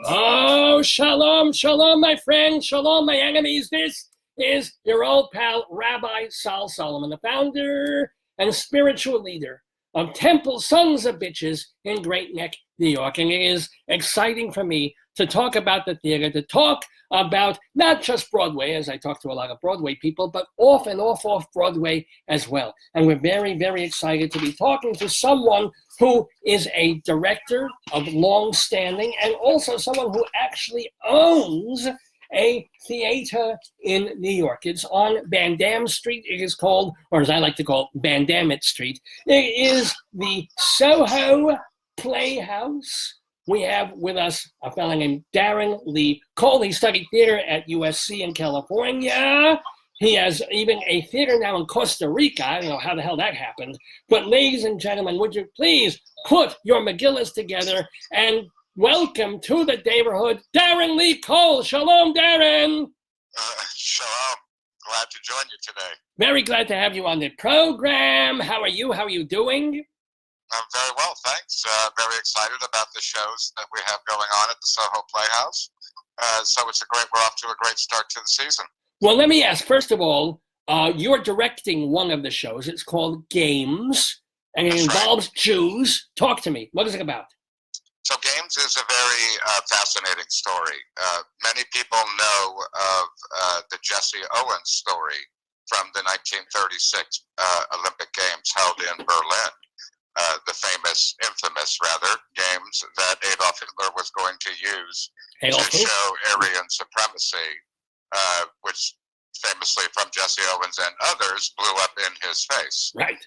Oh, shalom, shalom, my friends, shalom, my enemies. This is your old pal, Rabbi Sol Solomon, the founder and spiritual leader of Temple Sons of Bitches in Great Neck, New York. And it is exciting for me to talk about the theater, to talk about not just Broadway, as I talk to a lot of Broadway people, but off and off Broadway as well. And we're very, very excited to be talking to someone who is a director of long standing and also someone who actually owns a theater in New York. It's on Van Dam Street. It is called, or as I like to call it, Van Dammit Street. It is the SoHo Playhouse. We have with us a fellow named DARREN Lee Cole. He studied theater at USC in California. He has even a theater now in Costa Rica. I don't know how the hell that happened. But ladies and gentlemen, would you please put your Megillas together and welcome to the neighborhood, DARREN Lee Cole. Shalom, DARREN. Shalom. Glad to join you today. Very glad to have you on the program. How are you? How are you doing? I'm very well, thanks. Very excited about the shows that we have going on at the SoHo Playhouse. So we're off to a great start to the season. Well, let me ask, first of all, you're directing one of the shows. It's called Games, and it involves Jews. Talk to me. What is it about? So Games is a very fascinating story. Many people know of the Jesse Owens story from the 1936 Olympic Games held in Berlin. The infamous games that Adolf Hitler was going to use to show Aryan supremacy, which famously from Jesse Owens and others blew up in his face. Right.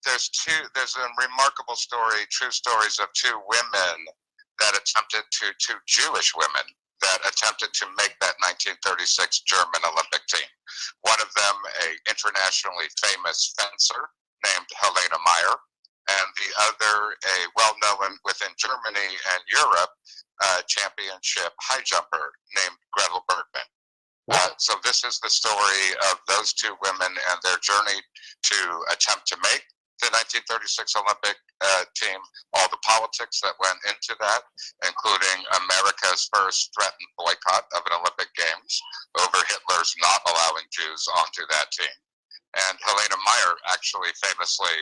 There's a remarkable story, true stories of two women that attempted two Jewish women that attempted to make that 1936 German Olympic team. One of them, a internationally famous fencer named Helena Meyer, and the other a well-known within Germany and Europe championship high jumper named Gretel Bergman. So this is the story of those two women and their journey to attempt to make the 1936 Olympic team, all the politics that went into that, including America's first threatened boycott of an Olympic Games over Hitler's not allowing Jews onto that team. And Helena Meyer actually famously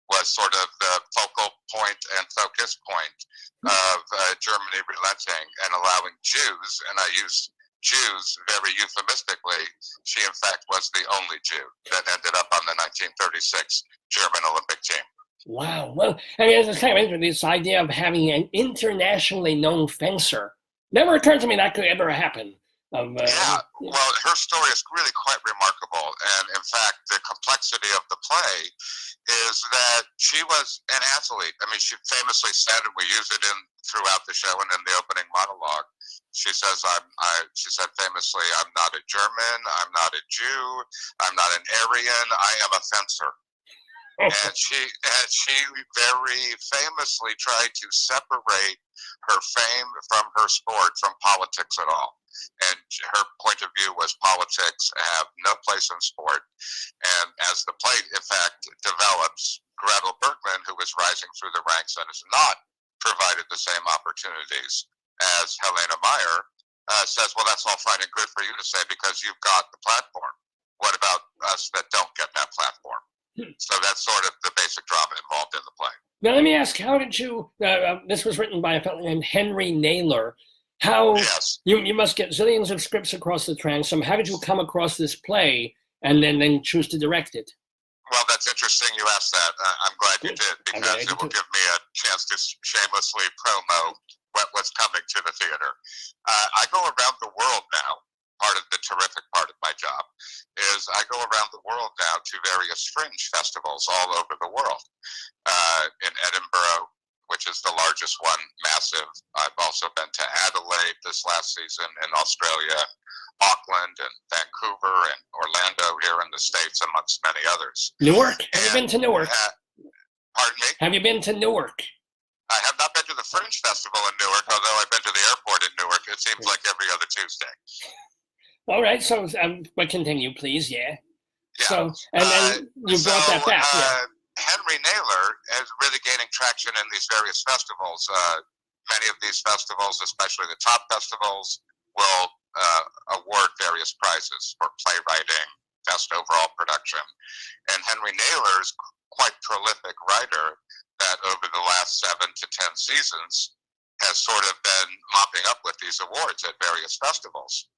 was sort of the focal point and focus point of Germany relenting and allowing Jews, and I use Jews very euphemistically, she in fact was the only Jew that ended up on the 1936 German Olympic team. Wow. Well, I mean, it's kind of interesting, this idea of having an internationally known fencer. Never occurred to me that could ever happen. Yeah, well, her story is really quite remarkable, and in fact, the complexity of the play is that she was an athlete. I mean, she famously said, and we use it throughout the show and in the opening monologue. She says, she said famously, "I'm not a German, I'm not a Jew, I'm not an Aryan, I am a fencer." And she very famously tried to separate her fame from her sport, from politics at all. And her point of view was politics have no place in sport. And as the play, in fact, develops, Gretel Bergman, who is rising through the ranks and is not provided the same opportunities as Helena Meyer, says, well, that's all fine and good for you to say because you've got the platform. What about us that don't get that platform? So that's sort of the basic drama involved in the play. Now, let me ask, how did you, this was written by a fellow named Henry Naylor. How, yes. You must get zillions of scripts across the transom. How did you come across this play and then choose to direct it? Well, that's interesting you asked that. I'm glad you did, because it will give me a chance to shamelessly promo what's coming to the theater. I go around the world now part of the terrific part of my job, is I go around the world now to various fringe festivals all over the world. In Edinburgh, which is the largest one, massive. I've also been to Adelaide this last season, in Australia, Auckland and Vancouver and Orlando here in the States, amongst many others. Newark? Have you been to Newark? Pardon me? Have you been to Newark? I have not been to the Fringe Festival in Newark, although I've been to the airport in Newark. It seems like every other Tuesday. All right, so but continue, please. Yeah. So, and then you brought that back. Henry Naylor is really gaining traction in these various festivals. Many of these festivals, especially the top festivals, will award various prizes for playwriting, best overall production. And Henry Naylor is quite prolific writer that over the last 7 to 10 seasons has sort of been mopping up with these awards at various festivals.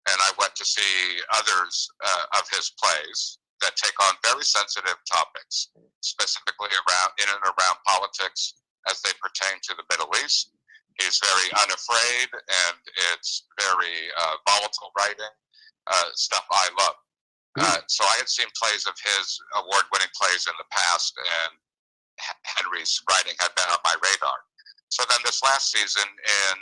And I went to see others of his plays that take on very sensitive topics, specifically in and around politics as they pertain to the Middle East. He's very unafraid, and it's very volatile writing, stuff I love. So I had seen plays of his, award-winning plays in the past, and Henry's writing had been on my radar. So then this last season in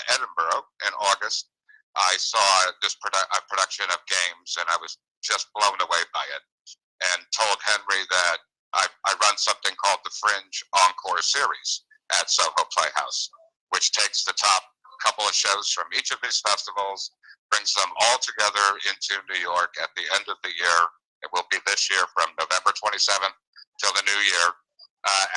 Edinburgh in August, I saw this production of Games, and I was just blown away by it, and told Henry that I run something called the Fringe Encore Series at SoHo Playhouse, which takes the top couple of shows from each of these festivals, brings them all together into New York at the end of the year. It will be this year from November 27th till the new year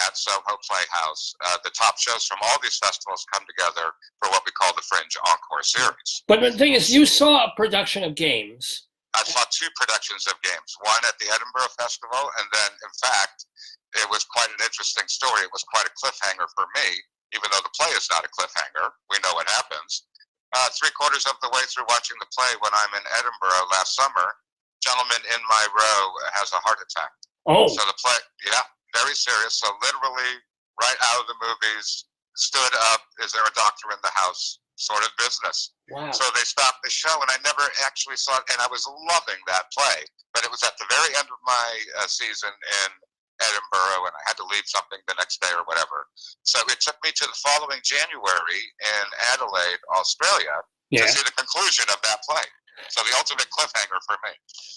at SoHo Playhouse. The top shows from all these festivals come together for what we call the Fringe Encore Series. But the thing is, you saw a production of Games. I saw 2 productions of Games, one at the Edinburgh Festival, and then, in fact, it was quite an interesting story. It was quite a cliffhanger for me, even though the play is not a cliffhanger. We know what happens. 3/4 of the way through watching the play, when I'm in Edinburgh last summer, gentleman in my row has a heart attack. Oh. So the play, yeah, very serious. So literally, right out of the movies, stood up, is there a doctor in the house? Sort of business. Wow. So they stopped the show, and I never actually saw it, and I was loving that play. But it was at the very end of my season in Edinburgh, and I had to leave something the next day or whatever. So it took me to the following January in Adelaide, Australia, to see the conclusion of that play. So the ultimate cliffhanger for me.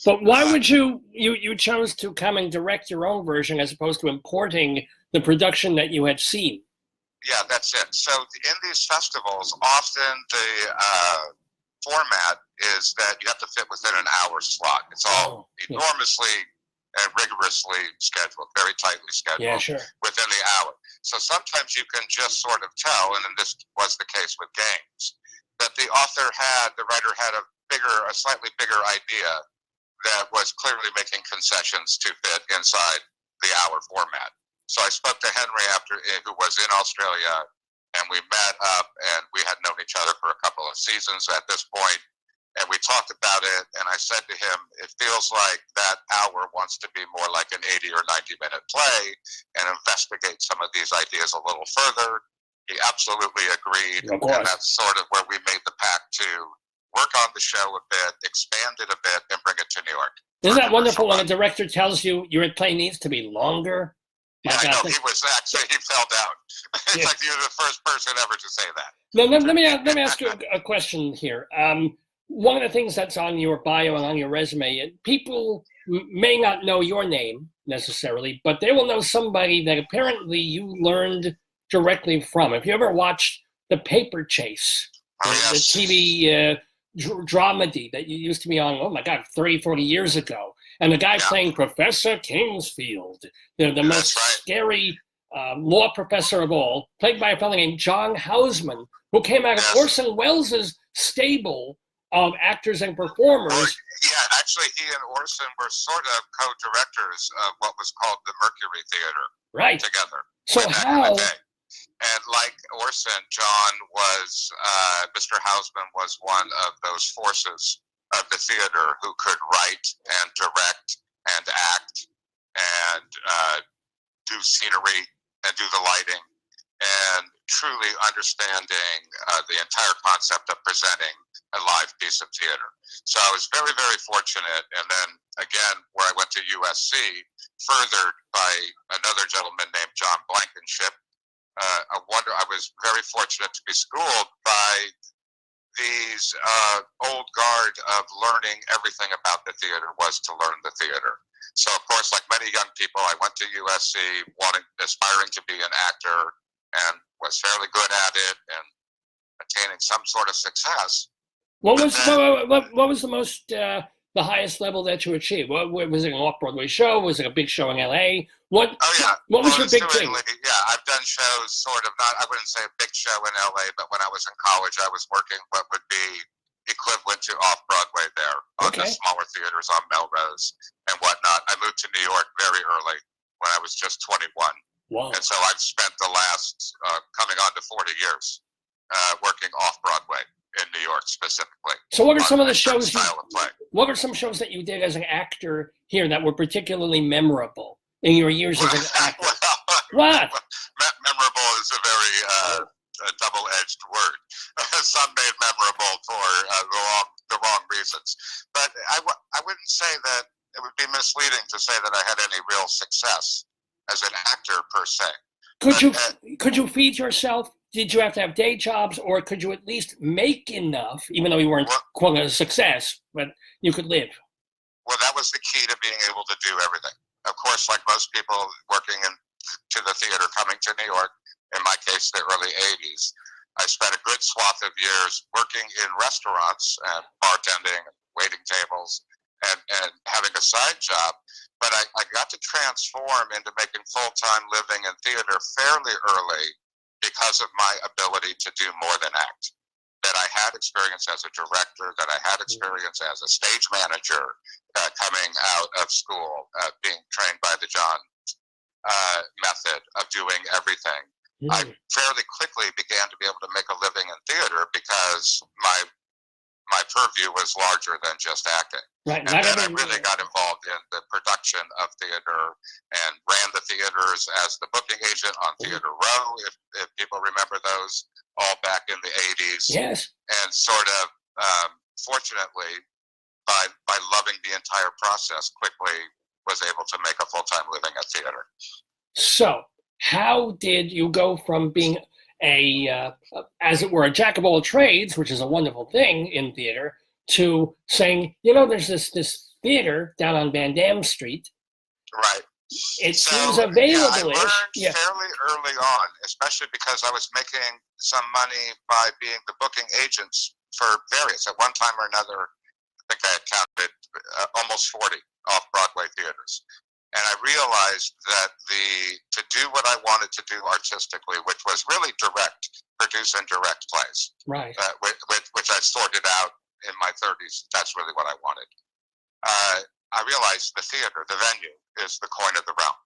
But why would you chose to come and direct your own version as opposed to importing the production that you had seen? Yeah, that's it. So in these festivals, often the format is that you have to fit within an hour slot. It's all enormously and rigorously scheduled, very tightly scheduled within the hour. So sometimes you can just sort of tell, and then this was the case with Games, that the writer had a slightly bigger idea that was clearly making concessions to fit inside the hour format. So I spoke to Henry who was in Australia, and we met up, and we had known each other for a couple of seasons at this point, and we talked about it, and I said to him, it feels like that hour wants to be more like an 80 or 90-minute play and investigate some of these ideas a little further. He absolutely agreed, and that's sort of where we made the pact to work on the show a bit, expand it a bit, and bring it to New York. Isn't that wonderful when a director tells you your play needs to be longer? Yeah, I know. He fell down. It's like you're the first person ever to say that. Now, let me ask you a question here. One of the things that's on your bio and on your resume, people may not know your name necessarily, but they will know somebody that apparently you learned directly from. If you ever watched The Paper Chase, the TV dramedy that you used to be on, oh my God, 30, 40 years ago, and the guy playing Professor Kingsfield, the most scary law professor of all, played by a fellow named John Houseman, who came out of Orson Welles' stable of actors and performers. Yeah, actually, he and Orson were sort of co-directors of what was called the Mercury Theater together. So how? And like Orson, John was, Mr. Houseman was one of those forces of the theater who could write and direct and act and do scenery and do the lighting, and truly understanding the entire concept of presenting a live piece of theater. So I was very, very fortunate. And then again, where I went to USC, furthered by another gentleman named John Blankenship. I was very fortunate to be schooled by these old guard of learning everything about the theater was to learn the theater. So of course, like many young people, I went to USC aspiring to be an actor and was fairly good at it and attaining some sort of success. What was the most the highest level that you achieved? What was it, an off-Broadway show? Was it a big show in LA? What was your big thing? Yeah, I've done shows sort of, not, I wouldn't say a big show in LA, but when I was in college, I was working what would be equivalent to off-Broadway there on the smaller theaters on Melrose and whatnot. I moved to New York very early when I was just 21. Wow. And so I've spent the last, coming on to 40 years, working off-Broadway in New York specifically. So what are some of the shows? What are some shows that you did as an actor here that were particularly memorable in your years as an actor? What? Memorable is a very double-edged word. Some made memorable for the wrong reasons, but I wouldn't say that it would be misleading to say that I had any real success as an actor per se. Could you feed yourself? Did you have to have day jobs, or could you at least make enough, even though you weren't quite a success, but you could live? Well, that was the key to being able to do everything. Of course, like most people working to the theater, coming to New York, in my case, the early 80s, I spent a good swath of years working in restaurants and bartending, waiting tables, and having a side job. But I got to transform into making full-time living in theater fairly early because of my ability to do more than act. That I had experience as a director, that I had experience as a stage manager coming out of school, being trained by the John method of doing everything. I fairly quickly began to be able to make a living in theater because my purview was larger than just acting. Right. And then I really got involved in the production of theater and ran the theaters as the booking agent on Theater Row, if people remember those, all back in the 80s. Yes. And sort of, fortunately, by loving the entire process, quickly was able to make a full-time living at theater. So, how did you go from being as it were, a jack of all trades, which is a wonderful thing in theater, to saying, there's this theater down on Van Dam Street. Right. It seems available. I learned fairly early on, especially because I was making some money by being the booking agents for various, at one time or another, I think I had counted almost 40 off-Broadway theaters. And I realized that to do what I wanted to do artistically, which was really produce and direct plays, right? Which I sorted out in my 30s. That's really what I wanted. I realized the theater, the venue, is the coin of the realm.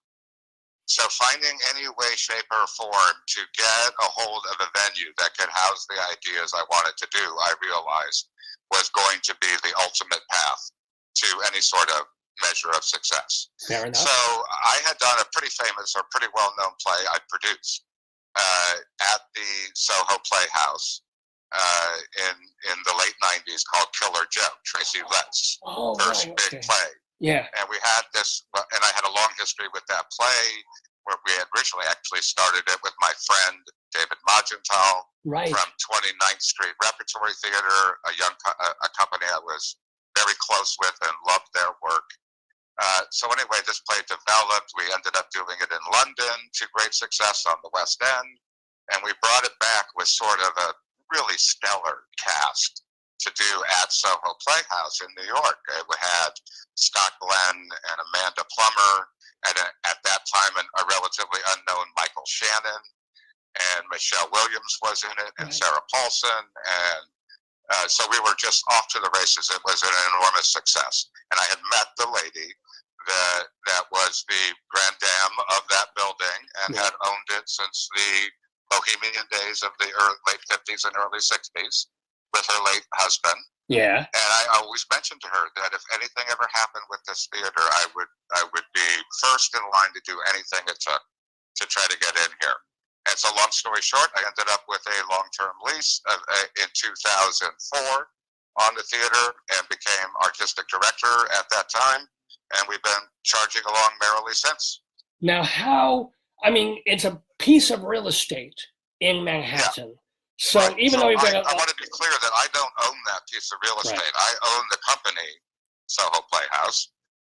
So finding any way, shape, or form to get a hold of a venue that could house the ideas I wanted to do, I realized was going to be the ultimate path to any sort of measure of success. Fair enough. So I had done a pretty famous or pretty well-known play I produced at the SoHo Playhouse in the late 90s called Killer Joe, Tracy Letts' first big play. Yeah. And we had this, and I had a long history with that play where we had originally actually started it with my friend David Magental from 29th Street Repertory Theater, a company I was very close with and loved their work. So anyway, this play developed. We ended up doing it in London to great success on the West End. And we brought it back with sort of a really stellar cast to do at SoHo Playhouse in New York. We had Scott Glenn and Amanda Plummer, and at that time a relatively unknown Michael Shannon, and Michelle Williams was in it, and Sarah Paulson, and so we were just off to the races. It was an enormous success. And I had met the lady that was the grand dame of that building and had owned it since the bohemian days of the late 50s and early 60s with her late husband. Yeah. And I always mentioned to her that if anything ever happened with this theater, I would be first in line to do anything it took to try to get in here. And so long story short, I ended up with a long-term lease in 2004 on the theater and became artistic director at that time. And we've been charging along merrily since. Now, it's a piece of real estate in Manhattan. Yeah. So right. even though you've got I want to be clear that I don't own that piece of real estate. Right. I own the company, SoHo Playhouse,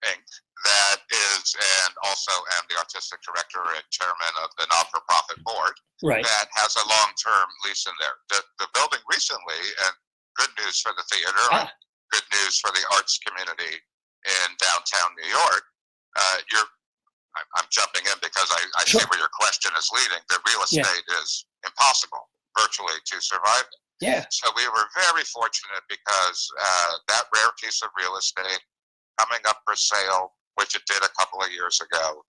Inc., that is, and also am the artistic director and chairman of the not-for-profit board that has a long-term lease in there. The building recently, and good news for the theater, good news for the arts community in downtown New York, I'm jumping in because I see where your question is leading. The real estate is impossible virtually to survive it. Yeah. So we were very fortunate because that rare piece of real estate coming up for sale, which it did a couple of years ago.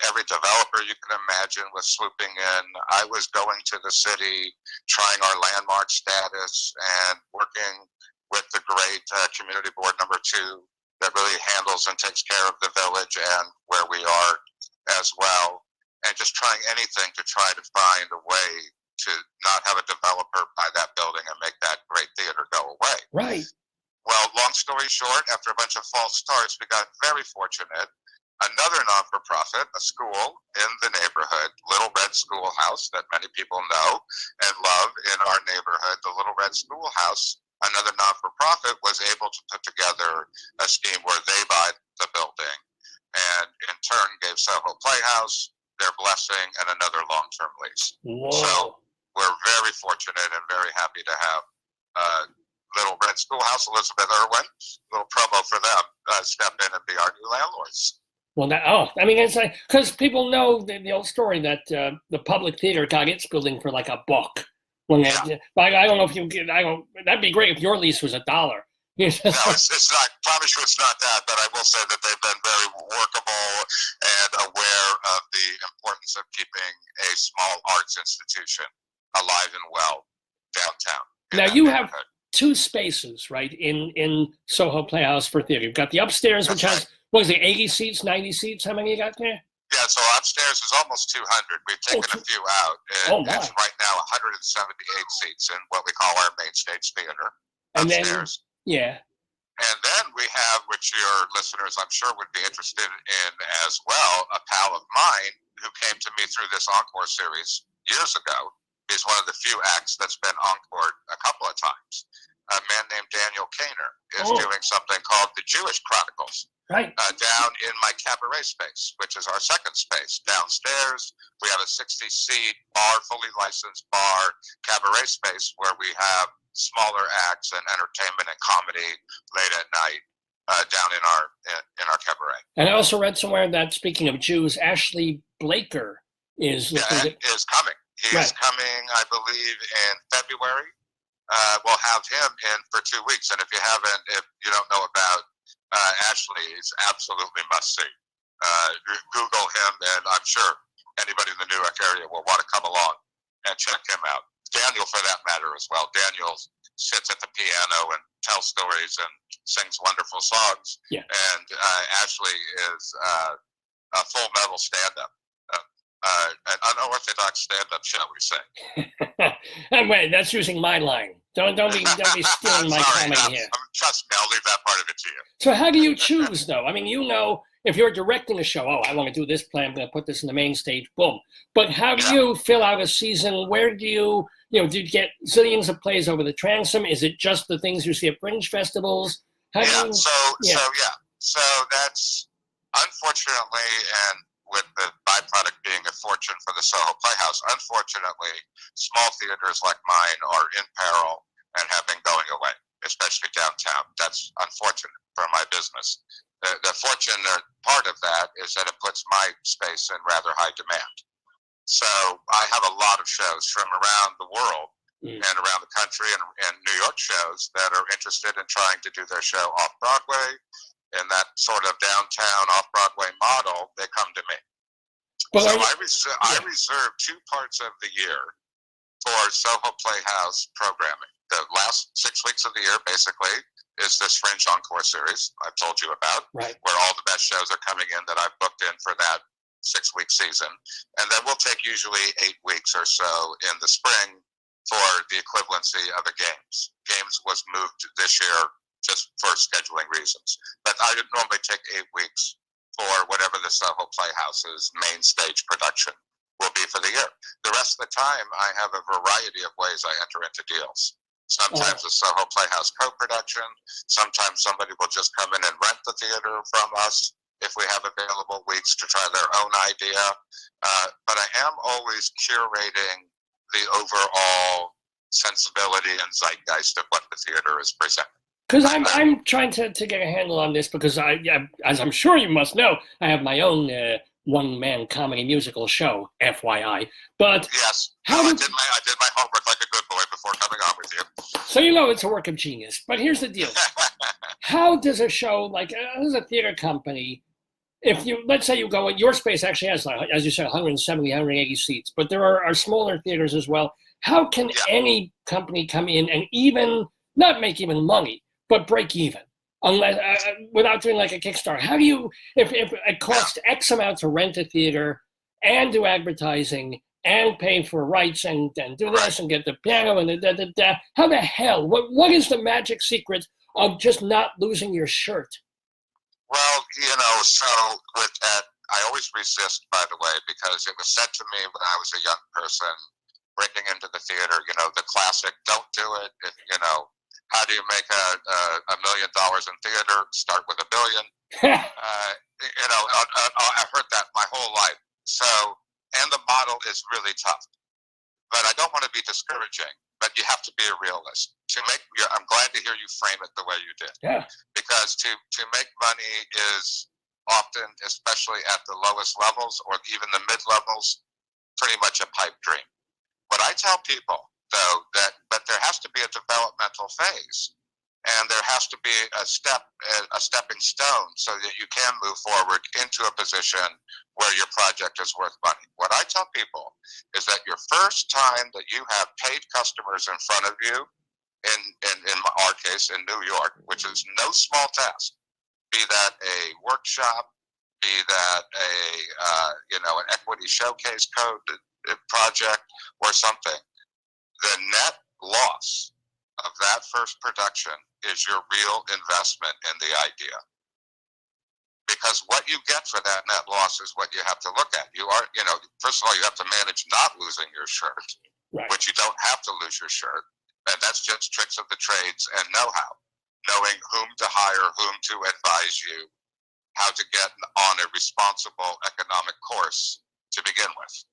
Every developer you can imagine was swooping in. I was going to the city, trying our landmark status and working with the great community board number 2 that really handles and takes care of the village and where we are as well. And just trying anything to try to find a way to not have a developer buy that building and make that great theater go away. Right. Well, long story short, after a bunch of false starts, we got very fortunate. Another non-for-profit, a school in the neighborhood, Little Red Schoolhouse, that many people know and love in our neighborhood, the Little Red Schoolhouse, another non-for-profit was able to put together a scheme where they buy the building and in turn gave SoHo Playhouse their blessing and another long-term lease. Whoa. So we're very fortunate and very happy to have Little Red Schoolhouse, Elizabeth Irwin, a little promo for them, step in and be our new landlords. Well, it's like, because people know the old story that the public theater got its building for like $1. But I don't know if that'd be great if your lease was $1. No, it's not. I promise you it's not that, but I will say that they've been very workable and aware of the importance of keeping a small arts institution alive and well downtown. Now you have 2 spaces, right, in SoHo Playhouse for theater. You've got the upstairs, which has, 80 seats, 90 seats? How many you got there? Yeah, so upstairs is almost 200. We've taken a few out. It's right now 178 seats in what we call our main stage theater upstairs. And then we have, which your listeners I'm sure would be interested in as well, a pal of mine who came to me through this encore series years ago. He's one of the few acts that's been encored a couple of times. A man named Daniel Cainer is doing something called the Jewish Chronicles. Right. Down in my cabaret space, which is our second space. Downstairs, we have a 60-seat bar, fully licensed bar, cabaret space where we have smaller acts and entertainment and comedy late at night down in our cabaret. And I also read somewhere that, speaking of Jews, Ashley Blaker is is coming. He is coming, I believe, in February. We'll have him in for 2 weeks. And if you don't know about Ashley, he's absolutely must see. Google him, and I'm sure anybody in the Newark area will want to come along and check him out. Daniel, for that matter, as well. Daniel sits at the piano and tells stories and sings wonderful songs. Yeah. And Ashley is a full metal stand-up. An unorthodox stand-up, shall we say? And wait, that's using my line. Don't be stealing my comedy here. Trust me, I'll leave that part of it to you. So how do you choose, though? I mean, if you're directing a show, I want to do this play, I'm going to put this in the main stage, boom. But how do you fill out a season? Where do you get zillions of plays over the transom? Is it just the things you see at fringe festivals? So that's unfortunately, and with the byproduct being a fortune for the SoHo Playhouse, unfortunately, small theaters like mine are in peril and have been going away, especially downtown. That's unfortunate for my business. The fortunate part of that is that it puts my space in rather high demand. So I have a lot of shows from around the world and around the country and New York shows that are interested in trying to do their show off-Broadway. In that sort of downtown off-Broadway model, they come to me. I reserve 2 parts of the year for SoHo Playhouse programming. The last 6 weeks of the year, basically, is this Fringe Encore series I've told you about, where all the best shows are coming in that I've booked in for that 6-week season. And then we'll take usually 8 weeks or so in the spring for the equivalency of a Games. Games was moved this year just for scheduling reasons. But I would normally take 8 weeks for whatever the SoHo Playhouse's main stage production will be for the year. The rest of the time, I have a variety of ways I enter into deals. Sometimes a SoHo Playhouse co-production. Sometimes somebody will just come in and rent the theater from us if we have available weeks to try their own idea. But I am always curating the overall sensibility and zeitgeist of what the theater is presenting. Because I'm trying to get a handle on this, because as I'm sure you must know, I have my own one-man comedy musical show, FYI. But yes, I did my homework like a good boy before coming on with you. So you know it's a work of genius. But here's the deal: how does a show like as a theater company, if you let's say you go in your space actually has, as you said, 170, 180 seats, but there are smaller theaters as well. How can any company come in and even not make even money, but break even, unless without doing like a Kickstarter? How do you, if it costs X amount to rent a theater and do advertising and pay for rights and do this and get the piano and how the hell? What is the magic secret of just not losing your shirt? Well, so with that, I always resist, by the way, because it was said to me when I was a young person breaking into the theater, the classic, don't do it. How do you make $1 million in theater? Start with $1 billion. I've heard that my whole life. So, and the model is really tough. But I don't want to be discouraging, but you have to be a realist. I'm glad to hear you frame it the way you did. Yeah. Because to make money is often, especially at the lowest levels or even the mid-levels, pretty much a pipe dream. What I tell people, though, but there has to be a developmental phase, and there has to be a stepping stone so that you can move forward into a position where your project is worth money. What I tell people is that your first time that you have paid customers in front of you, in our case in New York, which is no small task, be that a workshop, be that an equity showcase code project or something, the net loss of that first production is your real investment in the idea. Because what you get for that net loss is what you have to look at. First of all, you have to manage not losing your shirt, right, which you don't have to lose your shirt. And that's just tricks of the trades and know-how, knowing whom to hire, whom to advise you, how to get on a responsible economic course to begin with.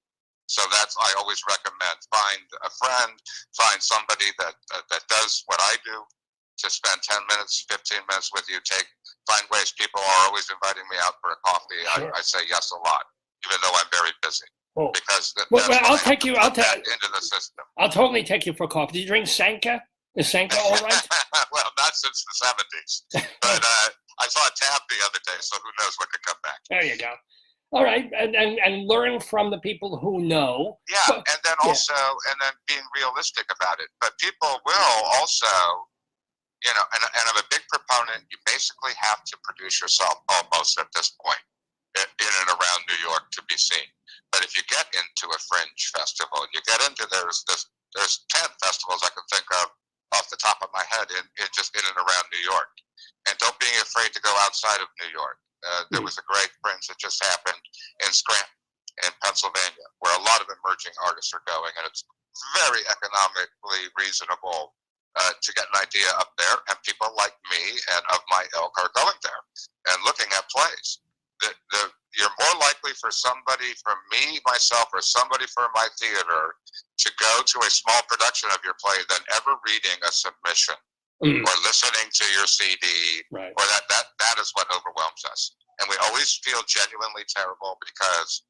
So I always recommend, find a friend, find somebody that does what I do, to spend 10 minutes, 15 minutes with you. Find ways. People are always inviting me out for a coffee. Sure. I say yes a lot, even though I'm very busy. Oh. Because I'll take you. I'll take into the system. I'll totally take you for coffee. Do you drink Sanka? Is Sanka all right? Well, not since the 70s. But I saw a tab the other day, so who knows what could come back. There you go. All right, and learn from the people who know. Yeah, and then also, and then being realistic about it. But people will also, and I'm a big proponent, you basically have to produce yourself almost at this point in and around New York to be seen. But if you get into a fringe festival, you get into, there's 10 festivals I can think of off the top of my head just in and around New York. And don't be afraid to go outside of New York. There was a great fringe that just happened in Scranton, in Pennsylvania, where a lot of emerging artists are going, and it's very economically reasonable to get an idea up there, and people like me and of my ilk are going there and looking at plays. You're more likely for somebody, from me, myself, or somebody from my theater to go to a small production of your play than ever reading a submission. Or listening to your CD, right, or that is what overwhelms us. And we always feel genuinely terrible because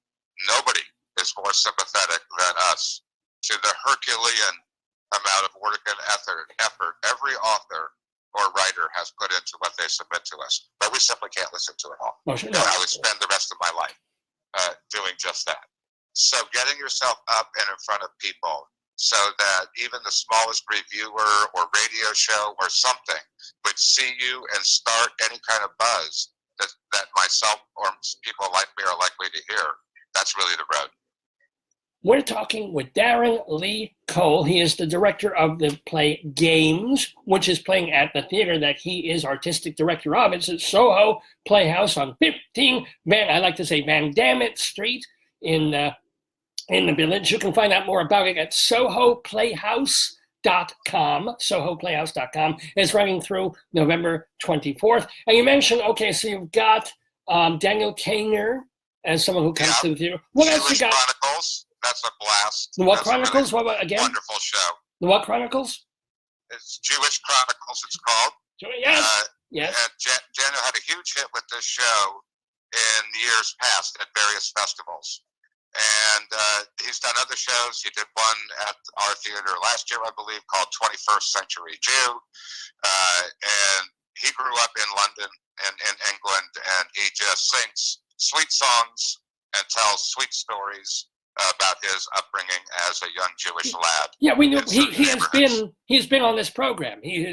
nobody is more sympathetic than us to the Herculean amount of work and effort every author or writer has put into what they submit to us. But we simply can't listen to it all. Oh, sure. I would spend the rest of my life doing just that. So getting yourself up and in front of people, so that even the smallest reviewer or radio show or something would see you and start any kind of buzz that myself or people like me are likely to hear. That's really the road. We're talking with Darren Lee Cole. He is the director of the play Games, which is playing at the theater that he is artistic director of. It's at SoHo Playhouse on 15, I like to say Van Dammit Street in the Village. You can find out more about it at SoHoPlayhouse.com. SoHoPlayhouse.com. It's running through November 24th. And you mentioned, okay, so you've got Daniel Cainer as someone who comes to the theater. What else you got? Chronicles. That's a blast. The what That's Chronicles? Really what again? Wonderful show. The what Chronicles? It's Jewish Chronicles. It's called. Yes. Yes. And Daniel had a huge hit with this show in years past at various festivals. And he's done other shows. He did one at our theater last year, I believe, called 21st Century Jew. And he grew up in London and in England, and he just sings sweet songs and tells sweet stories about his upbringing as a young Jewish lad. Yeah, we knew he's been on this program. He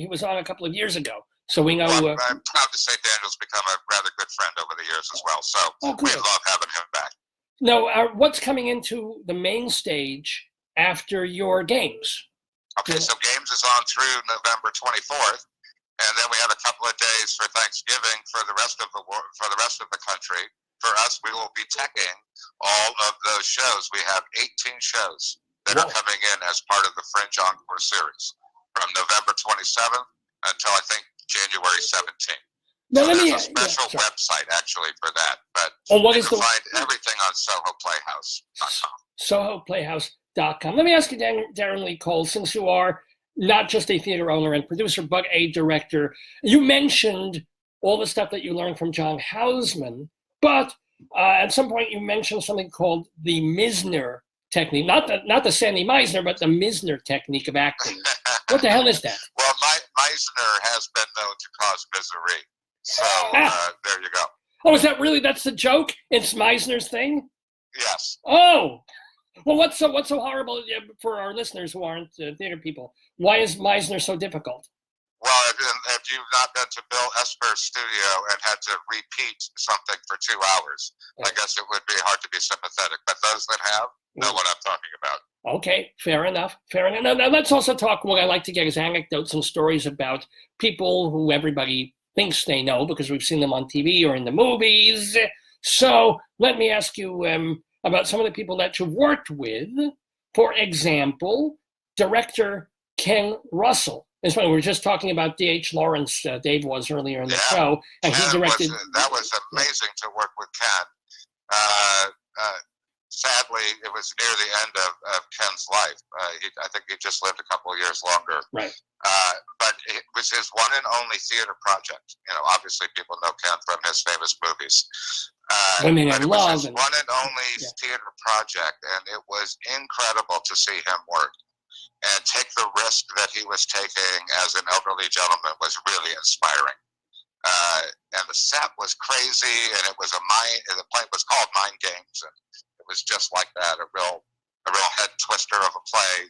was on a couple of years ago, so we know. Well, I'm proud to say Daniel's become a rather good friend over the years as well. So we love having him back. No, what's coming into the main stage after your Games? Okay, so Games is on through November 24th, and then we have a couple of days for Thanksgiving for the rest of the country. For us, we will be teching all of those shows. We have 18 shows that are coming in as part of the Fringe Encore series from November 27th until I think January 17th. Now, so there's a special website actually for that, but what you is can find everything on SoHoPlayhouse.com. SoHoPlayhouse.com. Let me ask you, Darren Lee Cole, since you are not just a theater owner and producer, but a director, you mentioned all the stuff that you learned from John Houseman, but at some point you mentioned something called the Misner technique, not the Sandy Meisner, but the Misner technique of acting. What the hell is that? Well, Meisner has been known to cause misery. So there you go. Oh, is that really? That's the joke? It's Meisner's thing? Yes. Oh, well, what's so horrible for our listeners who aren't theater people? Why is Meisner so difficult? Well, if you've not been to Bill Esper's studio and had to repeat something for 2 hours, I guess it would be hard to be sympathetic. But those that have know what I'm talking about. Okay, fair enough. Now, let's also talk. What I like to get is anecdotes and stories about people who everybody thinks they know because we've seen them on TV or in the movies. So let me ask you about some of the people that you've worked with. For example, director Ken Russell. It's funny, we were just talking about D.H. Lawrence, Dave was earlier in the show, and he directed. That was amazing to work with Ken. Sadly, it was near the end of Ken's life. I think he just lived a couple of years longer. Right. But it was his one and only theater project. You know, obviously people know Ken from his famous movies. Women in Love. It was his one and only theater project, and it was incredible to see him work. And take the risk that he was taking as an elderly gentleman was really inspiring. And the set was crazy, and the play was called Mind Games, and it was just like that, a real head twister of a play.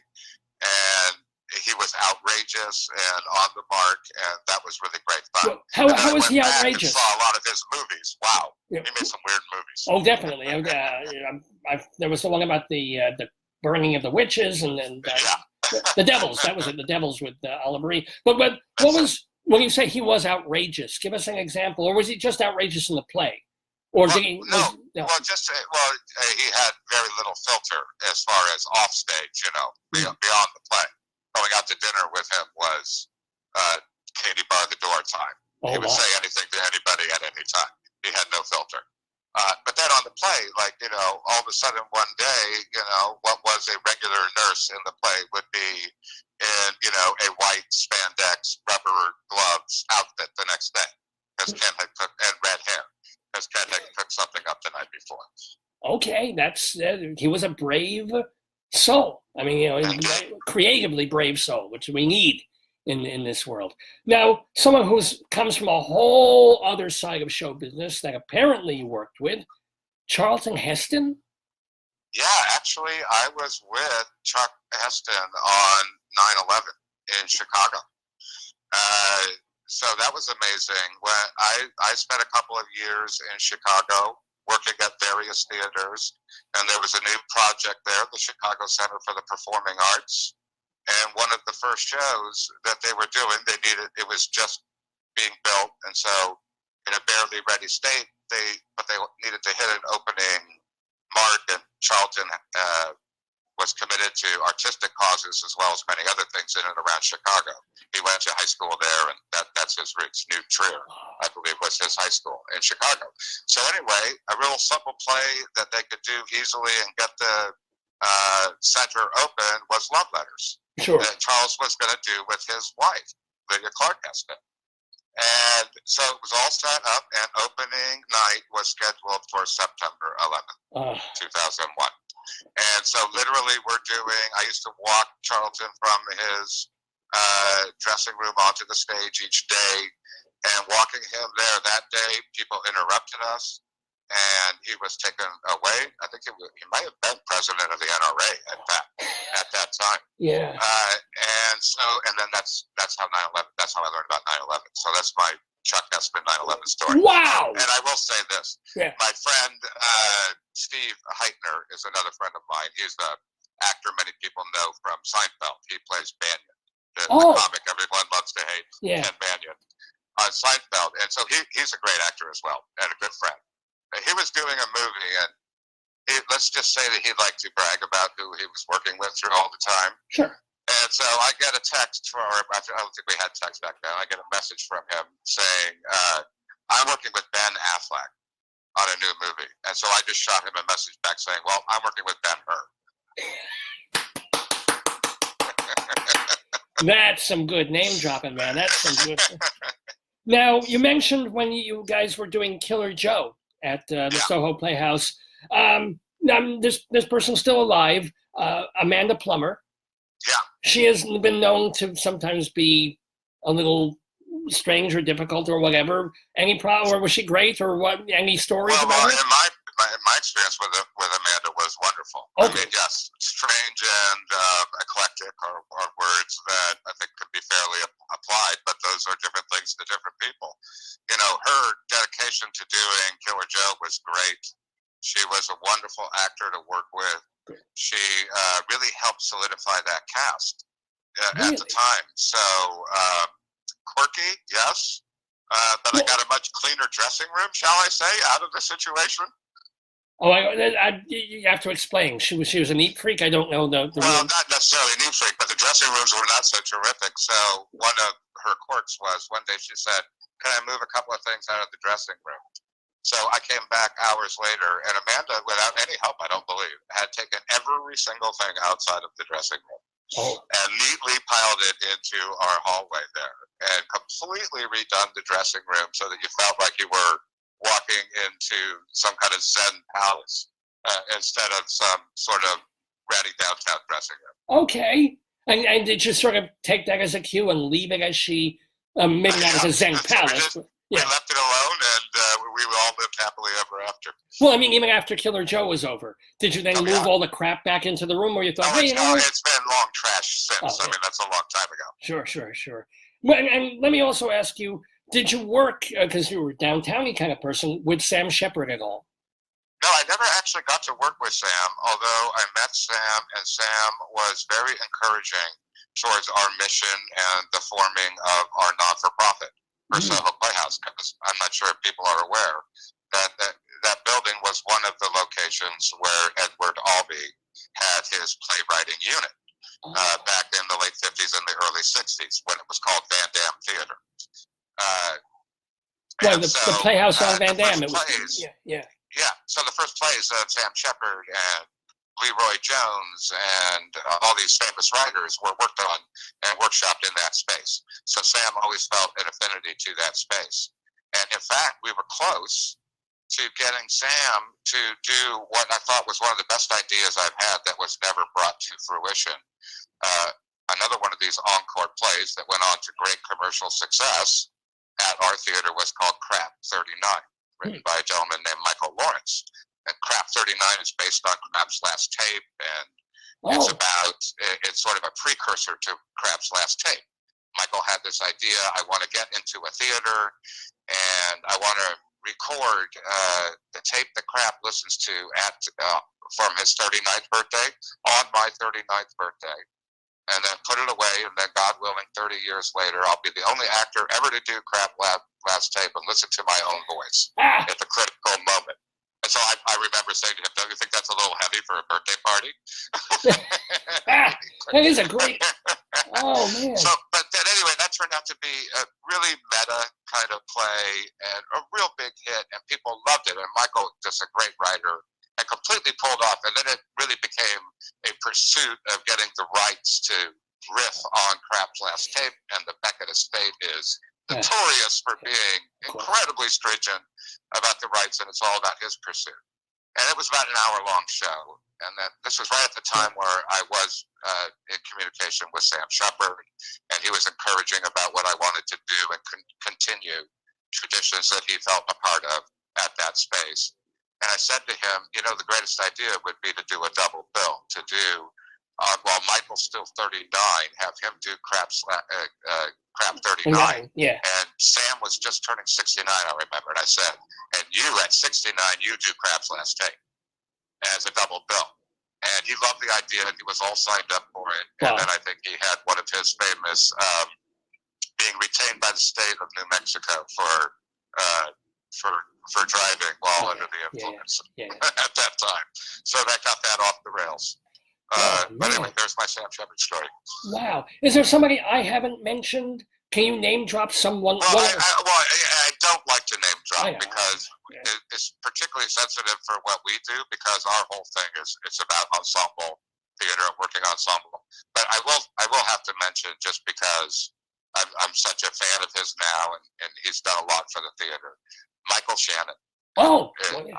And he was outrageous and on the mark, and that was really great fun. Well, how was he outrageous? I saw a lot of his movies. Wow, he made some weird movies. Oh, definitely. There was the one about the burning of the witches, and then the Devils. That was it. The Devils with Oliver Marie. But what was when you say he was outrageous? Give us an example, or was he just outrageous in the play? Or did he? No. He had very little filter as far as off stage. You know, beyond the play. Going out to dinner with him was Katie bar the door time. He would say anything to anybody at any time. He had no filter. But then on the play, all of a sudden one day, what was a regular nurse in the play would be in, a white spandex rubber gloves outfit the next day because Ken had cooked, and red hair because Ken had cooked something up the night before. Okay, he was a brave soul. I mean, creatively brave soul, which we need in this world. Now, someone who comes from a whole other side of show business that apparently you worked with, Charlton Heston? Yeah, actually, I was with Chuck Heston on 9/11 in Chicago. So that was amazing. When I spent a couple of years in Chicago working at various theaters. And there was a new project there, the Chicago Center for the Performing Arts. And one of the first shows that they were doing, it was just being built. And so in a barely ready state, but they needed to hit an opening mark, and Charlton was committed to artistic causes as well as many other things in and around Chicago. He went to high school there, and that's his roots. New Trier, I believe, was his high school in Chicago. So anyway, a real simple play that they could do easily and get the center open was Love Letters. Sure. That Charles was going to do with his wife, Lydia Clark Heston. And so it was all set up, and opening night was scheduled for September 11th, 2001. And so literally I used to walk Charlton from his dressing room onto the stage each day, and walking him there that day, people interrupted us, and he was taken away. I think he might have been president of the NRA, in fact, at that time. Yeah. And then that's how 9/11. That's how I learned about 9/11. So that's my Chuck Heston 9/11 story. Wow. And I will say this: my friend Steve Heitner is another friend of mine. He's the actor many people know from Seinfeld. He plays Banyan, the comic everyone loves to hate, Ken Banyan, on Seinfeld. And so he's a great actor as well, and a good friend. He was doing a movie, and let's just say that he'd like to brag about who he was working with through all the time. Sure. And so I get a text from, I don't think we had text back then. I get a message from him saying, I'm working with Ben Affleck on a new movie. And so I just shot him a message back saying, well, I'm working with Ben-Hur. That's some good name dropping, man. That's some good. Now, you mentioned when you guys were doing Killer Joe at the SoHo Playhouse. Now, this person's still alive, Amanda Plummer. Yeah. She has been known to sometimes be a little strange or difficult or whatever. Any problem, or was she great, or what? Any stories about her? My experience with Amanda was wonderful. Okay. I mean, yes, strange and eclectic are words that I think could be fairly applied, but those are different things to different people. You know, her dedication to doing Killer Joe was great. She was a wonderful actor to work with. She really helped solidify that cast at the time. So quirky, yes, but I got a much cleaner dressing room, shall I say, out of the situation. Oh, you have to explain. She was a neat freak. I don't know the Well, room. not necessarily a neat freak, but the dressing rooms were not so terrific. So one of her quirks was one day she said, "Can I move a couple of things out of the dressing room?" So I came back hours later, and Amanda, without any help, I don't believe, had taken every single thing outside of the dressing room and neatly piled it into our hallway there, and completely redone the dressing room so that you felt like you were walking into some kind of Zen palace instead of some sort of ratty downtown dressing room. Okay. And did you sort of take that as a cue and leave it as she, maybe not as a Zen palace? We left it alone, and we all lived happily ever after. Well, I mean, even after Killer Joe was over, did you then move all the crap back into the room, or you thought, hey, you know? It's been long trash since. I mean, that's a long time ago. Sure. Well, and let me also ask you, did you work, because you were a downtown-y kind of person, with Sam Shepard at all? No, I never actually got to work with Sam, although I met Sam, and Sam was very encouraging towards our mission and the forming of our non-for-profit for SoHo Playhouse, because I'm not sure if people are aware that building was one of the locations where Edward Albee had his playwriting unit back in the late 50s and the early 60s when it was called Van Dam Theater. The Playhouse on Van Dam. Yeah, so the first plays that Sam Shepard and Leroy Jones and all these famous writers were worked on and workshopped in that space. So Sam always felt an affinity to that space. And in fact, we were close to getting Sam to do what I thought was one of the best ideas I've had that was never brought to fruition. Another one of these encore plays that went on to great commercial success at our theater was called Crap 39, written by a gentleman named Michael Lawrence. And Crap 39 is based on Crap's Last Tape, and it's sort of a precursor to Crap's Last Tape. Michael had this idea, I want to get into a theater, and I want to record the tape that Krapp listens to from his 39th birthday on my 39th birthday, and then put it away, and then, God willing, 30 years later, I'll be the only actor ever to do Krapp last tape and listen to my own voice at the critical moment. And so I remember saying to him, don't you think that's a little heavy for a birthday party? That is a great, oh man. So, but then anyway, that turned out to be a really meta kind of play and a real big hit, and people loved it. And Michael, just a great writer, and completely pulled off. And then it really became a pursuit of getting the rights to riff on Krapp's last tape, and the Beckett estate is notorious for being incredibly stringent about the rights, and it's all about his pursuit. And it was about an hour-long show. And then this was right at the time where I was in communication with Sam Shepard, and he was encouraging about what I wanted to do and continue traditions that he felt a part of at that space. And I said to him, you know, the greatest idea would be to do a double bill, to do, while Michael's still 39, have him do Krapp 39. Yeah. And Sam was just turning 69, I remember. And I said, and you at 69, you do Krapp's last tape as a double bill. And he loved the idea, and he was all signed up for it. Wow. And then I think he had one of his famous being retained by the state of New Mexico for driving while under the influence at that time. So that got that off the rails. But anyway, there's my Sam Shepard story. Wow. Is there somebody I haven't mentioned? Can you name drop someone? Well, I don't like to name drop because it's particularly sensitive for what we do, because our whole thing it's about ensemble theater and working ensemble. But I will have to mention, just because I'm such a fan of his now, and he's done a lot for the theater, Michael Shannon. Oh,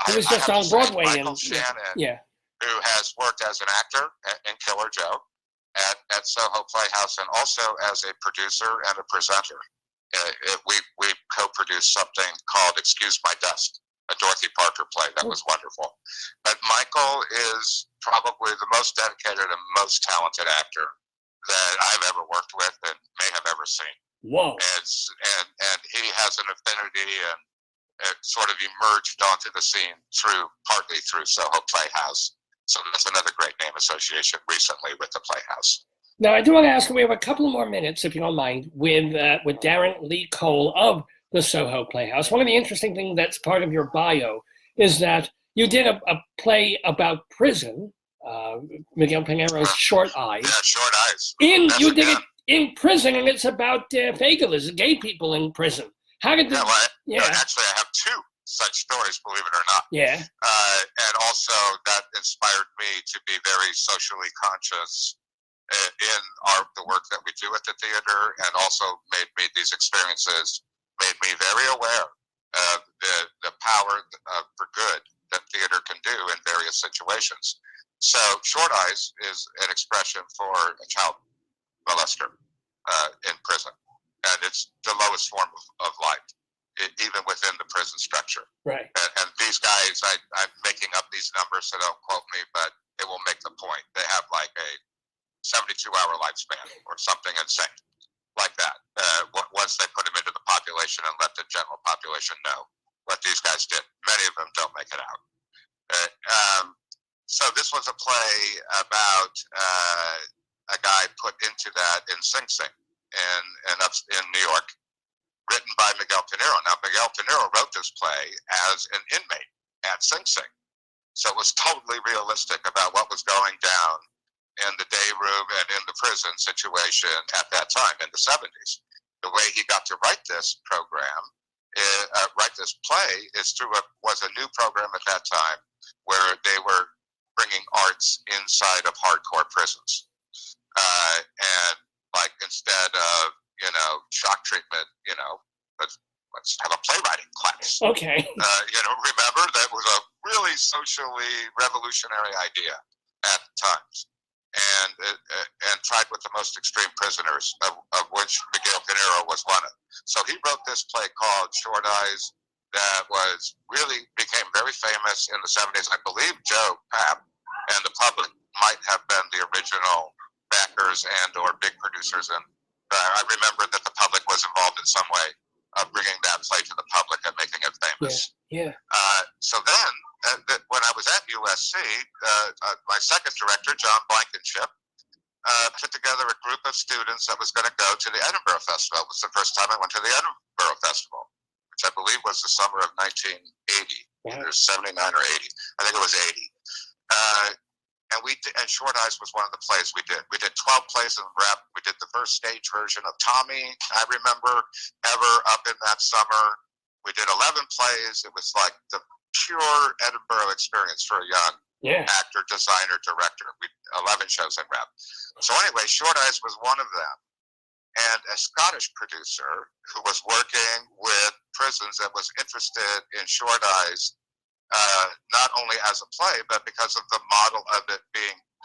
he was just on Broadway. Michael Shannon, who has worked as an actor in Killer Joe at SoHo Playhouse, and also as a producer and a presenter. We co-produced something called Excuse My Dust, a Dorothy Parker play that was wonderful. But Michael is probably the most dedicated and most talented actor that I've ever worked with and may have ever seen. Whoa. And he has an affinity, and it sort of emerged onto the scene partly through SoHo Playhouse. So that's another great name association recently with the Playhouse. Now, I do want to ask, we have a couple more minutes, if you don't mind, with Darren Lee Cole of the SoHo Playhouse. One of the interesting things that's part of your bio is that you did a play about prison, Miguel Piñero's Short Eyes. Yeah, Short Eyes. You did it in prison, and it's about fagulas, gay people in prison. How did actually, I have two such stories, believe it or not. Yeah. And also that inspired me to be very socially conscious in the work that we do at the theater, and also these experiences made me very aware of the power for good that theater can do in various situations. So Short Eyes is an expression for a child molester in prison, and it's the lowest form of life, even within the prison structure. Right. And these guys, I'm making up these numbers, so don't quote me, but it will make the point. They have like a 72-hour lifespan or something insane like that. Once they put them into the population and let the general population know what these guys did. Many of them don't make it out. So this was a play about a guy put into that in Sing Sing in New York, written by Miguel Cainer. Now, Miguel Cainer wrote this play as an inmate at Sing Sing. So it was totally realistic about what was going down in the day room and in the prison situation at that time in the 70s. The way he got to write this program, write this play, was a new program at that time where they were bringing arts inside of hardcore prisons. And like, instead of, shock treatment, let's have a playwriting class. Okay. Remember, that was a really socially revolutionary idea at times. And tried with the most extreme prisoners, of which Miguel Cainer was one of. So he wrote this play called Short Eyes that became very famous in the 70s. I believe Joe, Pap, and the public might have been the original backers and or big producers. And I remember that the public was involved in some way of bringing that play to the public and making it famous. Yeah. So then, when I was at USC, my second director, John Blankenship, put together a group of students that was going to go to the Edinburgh Festival. It was the first time I went to the Edinburgh Festival, which I believe was the summer of 1980, either 79 or 80. I think it was 80. And and Short Eyes was one of the plays we did. We did 12 plays in rep. We did the first stage version of Tommy, I remember, ever up in that summer. We did 11 plays. It was like the pure Edinburgh experience for a young actor, designer, director. 11 shows in rep. So anyway, Short Eyes was one of them. And a Scottish producer who was working with prisons and was interested in Short Eyes, not only as a play, but because of the model of it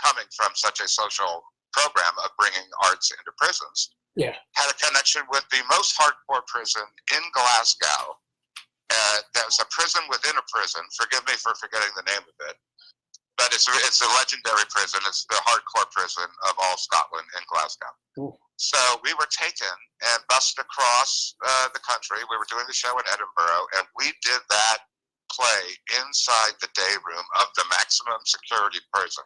coming from such a social program of bringing arts into prisons, had a connection with the most hardcore prison in Glasgow. That was a prison within a prison. Forgive me for forgetting the name of it, but it's a legendary prison. It's the hardcore prison of all Scotland in Glasgow. Ooh. So we were taken and bussed across the country. We were doing the show in Edinburgh, and we did that play inside the day room of the maximum security prison.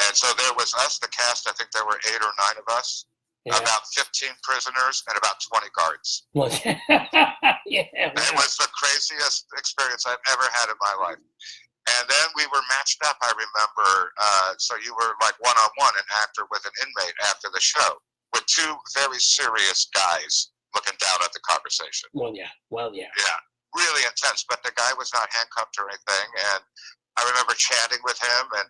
And so there was us, the cast. I think there were 8 or 9 of us, about 15 prisoners, and about 20 guards. Wow. It was the craziest experience I've ever had in my life. And then we were matched up, I remember. So you were like one-on-one, an actor with an inmate after the show, with 2 very serious guys looking down at the conversation. Well, yeah. Yeah, really intense. But the guy was not handcuffed or anything. And I remember chatting with him, and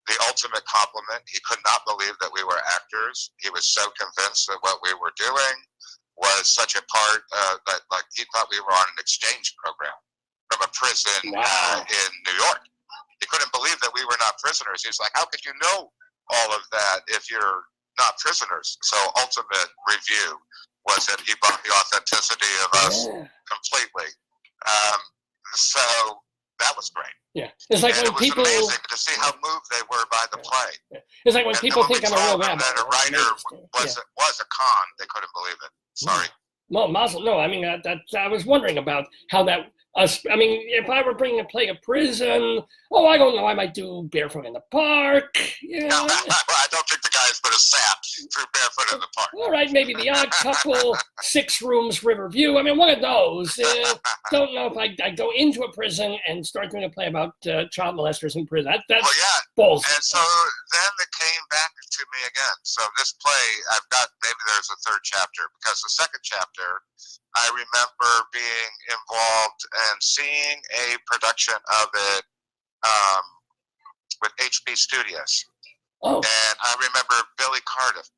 the ultimate compliment, he could not believe that we were actors. He was so convinced that what we were doing was such a part that, like, he thought we were on an exchange program from a prison in New York. He couldn't believe that we were not prisoners. He's like, how could you know all of that if you're not prisoners? So ultimate review was that he bought the authenticity of us completely. So that was great. Yeah, it's like when people. It was amazing to see how moved they were by the play. Yeah. It's like when people think I'm a real rabbi. That a writer was a con. They couldn't believe it. Sorry. Well, Mazel, no. I mean, I was wondering about how that. I mean, if I were bringing a play to prison, I don't know. I might do Barefoot in the Park. Yeah. No, I don't think the guys would have sat through Barefoot in the Park. All right, maybe The Odd Couple, 6 Rooms, Riverview. I mean, one of those. Don't know if I go into a prison and start doing a play about child molesters in prison. That's balls. And so then it came back to me again. So this play, I've got, maybe there's a 3rd chapter, because the 2nd chapter, I remember being involved and seeing a production of it with HB Studios. Oh. And I remember Billy Cardiff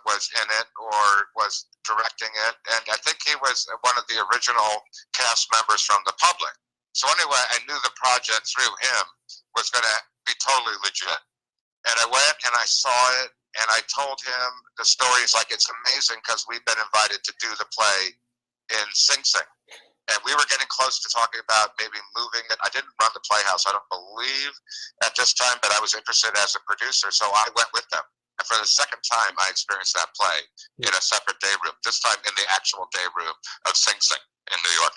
was in it, or was directing it, and I think he was one of the original cast members from the public. So anyway, I knew the project through him was going to be totally legit. And I went and I saw it, and I told him the story. It's like, it's amazing because we've been invited to do the play in Sing Sing. And we were getting close to talking about maybe moving it. I didn't run the Playhouse, I don't believe, at this time, but I was interested as a producer, so I went with them. And for the 2nd time, I experienced that play in a separate day room, this time in the actual day room of Sing Sing in New York.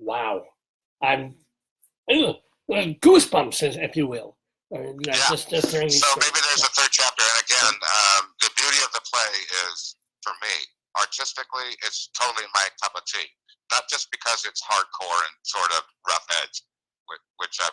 Wow. I'm goosebumps, if you will. Just during these so maybe there's a 3rd chapter. And again, the beauty of the play is, for me, artistically, it's totally my cup of tea. Not just because it's hardcore and sort of rough edge, which I'm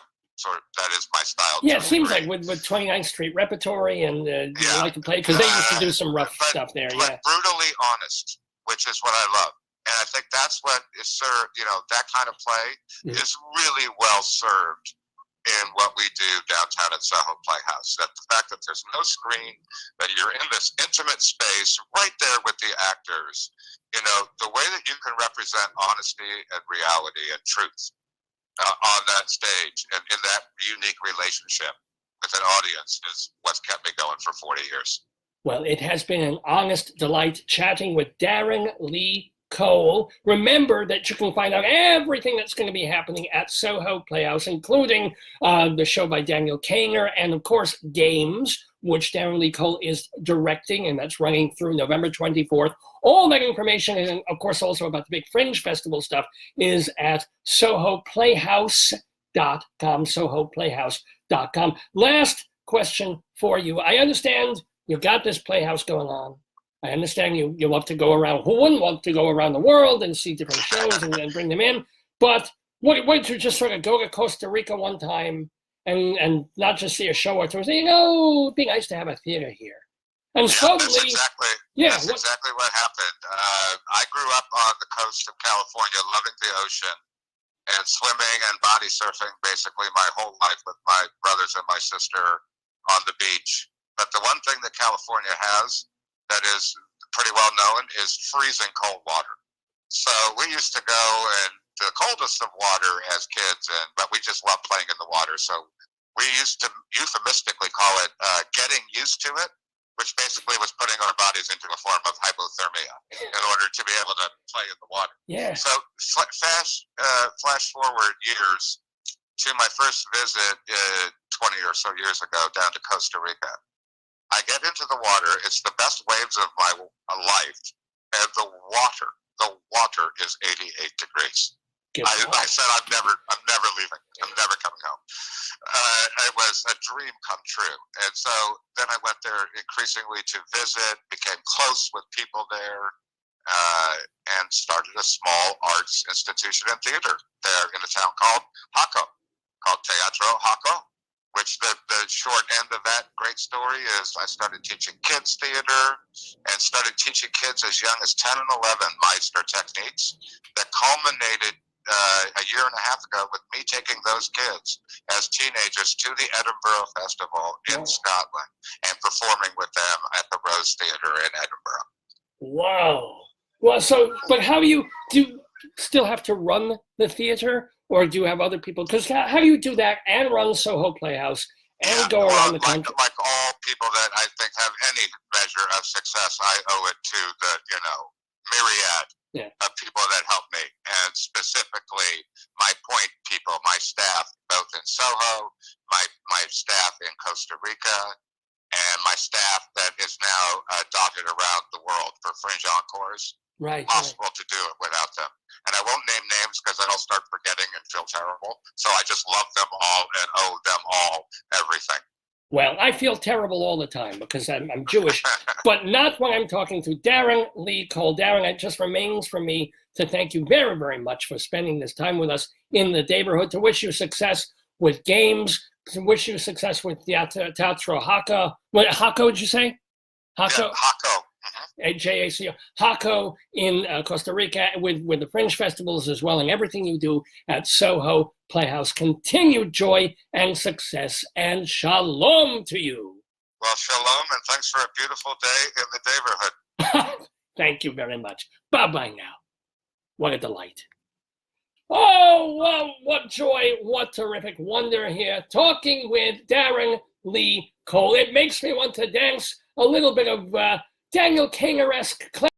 that is my style. Yeah, it seems like with 29th Street Repertory and you like to play, because they used to do some rough stuff there. But brutally honest, which is what I love. And I think that's what is served, that kind of play is really well served in what we do downtown at SoHo Playhouse. That the fact that there's no screen, that you're in this intimate space right there with the actors, the way that you can represent honesty and reality and truth on that stage and in that unique relationship with an audience is what's kept me going for 40 years. Well, it has been an honest delight chatting with Darren Lee Cole. Remember that you can find out everything that's going to be happening at SoHo Playhouse, including the show by Daniel Cainer and, of course, Games, which Darren Lee Cole is directing, and that's running through November 24th All that information, and of course also about the big Fringe Festival stuff, is at SoHoPlayhouse.com, SoHoPlayhouse.com. Last question for you. I understand you got this Playhouse going on. I understand you love to go around. Who wouldn't want to go around the world and see different shows and bring them in? But what did you just sort of go to Costa Rica one time and not just see a show or two? Say, it'd be nice to have a theater here. And suddenly, that's exactly what happened. I grew up on the coast of California, loving the ocean and swimming and body surfing basically my whole life with my brothers and my sister on the beach. But the one thing that California has that is pretty well known is freezing cold water. So we used to go in the coldest of water as kids, but we just loved playing in the water. So we used to euphemistically call it getting used to it, which basically was putting our bodies into a form of hypothermia in order to be able to play in the water. Yeah. So flash forward years to my first visit 20 or so years ago down to Costa Rica. I get into the water. It's the best waves of my life, and the water is 88 degrees. I said I'm never leaving. I'm never coming home. It was a dream come true. And so then I went there increasingly to visit, became close with people there, and started a small arts institution and theater there in a town called Jaco, called Teatro Jaco, which the short end of that great story is I started teaching kids theater and started teaching kids as young as 10 and 11 Meister techniques that culminated a year and a half ago with me taking those kids as teenagers to the Edinburgh Festival in Scotland and performing with them at the Rose Theatre in Edinburgh. Wow. Well, but how do you still have to run the theater, or do you have other people? Because how do you do that and run Soho Playhouse and go around the country? Like all people that I think have any measure of success, I owe it to the, myriad of people that helped me, and specifically my point people, my staff, both in Soho, my staff in Costa Rica, and my staff that is now dotted around the world for Fringe Encores. Right. Impossible to do it without them. And I won't name names because then I'll start forgetting and feel terrible. So I just love them all and owe them all everything. Well, I feel terrible all the time because I'm Jewish, but not when I'm talking to Darren Lee Cole. Darren, it just remains for me to thank you very, very much for spending this time with us in the neighborhood, to wish you success with games, to wish you success with Teatro Jaco. What, Jaco, did you say? Jaco? Yeah, Jaco. Jaco, Jaco in Costa Rica with the Fringe Festivals as well, and everything you do at Soho Playhouse. Continued joy and success, and shalom to you. Well, shalom, and thanks for a beautiful day in the neighborhood. Thank you very much. Bye-bye now. What a delight. Oh, wow, what joy, what terrific wonder here, talking with Darren Lee Cole. It makes me want to dance a little bit of Daniel Cainer-esque